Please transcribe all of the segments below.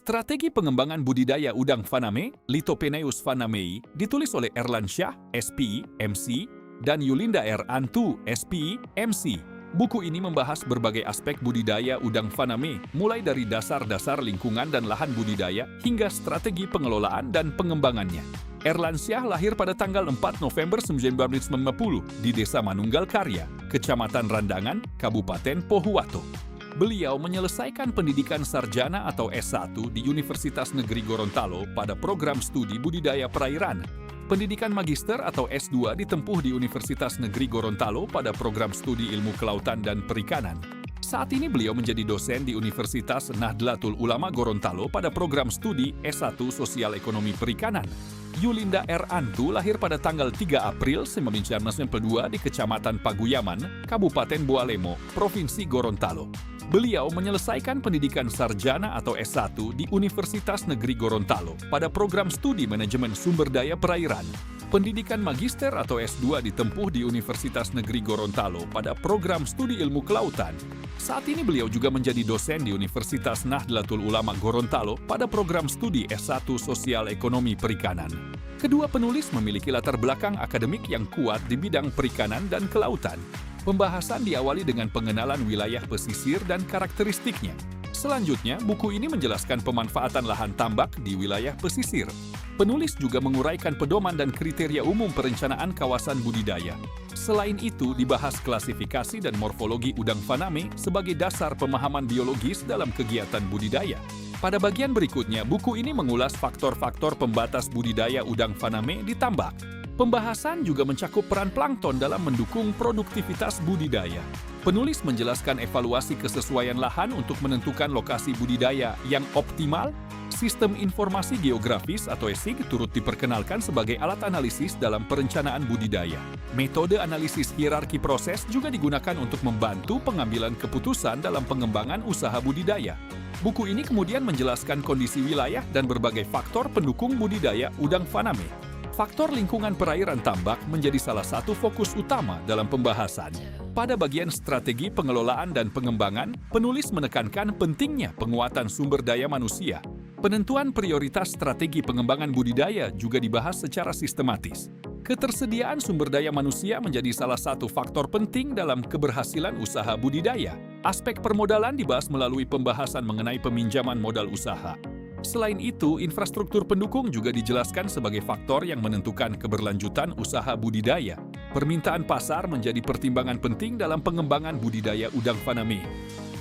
Strategi pengembangan budidaya udang Faname, Lithopenaeus fanamei, ditulis oleh Erlansyah, SPI, MC, dan Yulinda R. Antu, SPI, MC. Buku ini membahas berbagai aspek budidaya udang Faname, mulai dari dasar-dasar lingkungan dan lahan budidaya hingga strategi pengelolaan dan pengembangannya. Erlansyah lahir pada tanggal 4 November 1990 di Desa Manunggal Karya, Kecamatan Randangan, Kabupaten Pohuwato. Beliau menyelesaikan pendidikan sarjana atau S1 di Universitas Negeri Gorontalo pada program studi budidaya perairan. Pendidikan magister atau S2 ditempuh di Universitas Negeri Gorontalo pada program studi ilmu kelautan dan perikanan. Saat ini beliau menjadi dosen di Universitas Nahdlatul Ulama Gorontalo pada program studi S1 Sosial Ekonomi Perikanan. Yulinda R. Antu lahir pada tanggal 3 April 1992 di Kecamatan Paguyaman, Kabupaten Boalemo, Provinsi Gorontalo. Beliau menyelesaikan pendidikan sarjana atau S1 di Universitas Negeri Gorontalo pada program studi manajemen sumber daya perairan. Pendidikan magister atau S2 ditempuh di Universitas Negeri Gorontalo pada program studi ilmu kelautan. Saat ini beliau juga menjadi dosen di Universitas Nahdlatul Ulama Gorontalo pada program studi S1 Sosial Ekonomi Perikanan. Kedua penulis memiliki latar belakang akademik yang kuat di bidang perikanan dan kelautan. Pembahasan diawali dengan pengenalan wilayah pesisir dan karakteristiknya. Selanjutnya, buku ini menjelaskan pemanfaatan lahan tambak di wilayah pesisir. Penulis juga menguraikan pedoman dan kriteria umum perencanaan kawasan budidaya. Selain itu, dibahas klasifikasi dan morfologi udang Faname sebagai dasar pemahaman biologis dalam kegiatan budidaya. Pada bagian berikutnya, buku ini mengulas faktor-faktor pembatas budidaya udang Faname di tambak. Pembahasan juga mencakup peran plankton dalam mendukung produktivitas budidaya. Penulis menjelaskan evaluasi kesesuaian lahan untuk menentukan lokasi budidaya yang optimal. Sistem informasi geografis atau SIG turut diperkenalkan sebagai alat analisis dalam perencanaan budidaya. Metode analisis hierarki proses juga digunakan untuk membantu pengambilan keputusan dalam pengembangan usaha budidaya. Buku ini kemudian menjelaskan kondisi wilayah dan berbagai faktor pendukung budidaya udang Faname. Faktor lingkungan perairan tambak menjadi salah satu fokus utama dalam pembahasan. Pada bagian strategi pengelolaan dan pengembangan, penulis menekankan pentingnya penguatan sumber daya manusia. Penentuan prioritas strategi pengembangan budidaya juga dibahas secara sistematis. Ketersediaan sumber daya manusia menjadi salah satu faktor penting dalam keberhasilan usaha budidaya. Aspek permodalan dibahas melalui pembahasan mengenai peminjaman modal usaha. Selain itu, infrastruktur pendukung juga dijelaskan sebagai faktor yang menentukan keberlanjutan usaha budidaya. Permintaan pasar menjadi pertimbangan penting dalam pengembangan budidaya udang Faname.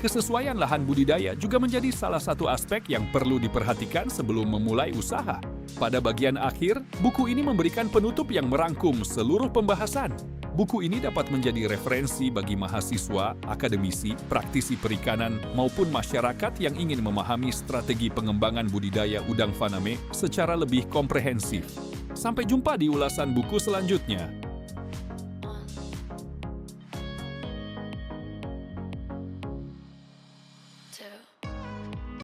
Kesesuaian lahan budidaya juga menjadi salah satu aspek yang perlu diperhatikan sebelum memulai usaha. Pada bagian akhir, buku ini memberikan penutup yang merangkum seluruh pembahasan. Buku ini dapat menjadi referensi bagi mahasiswa, akademisi, praktisi perikanan, maupun masyarakat yang ingin memahami strategi pengembangan budidaya udang Faname secara lebih komprehensif. Sampai jumpa di ulasan buku selanjutnya.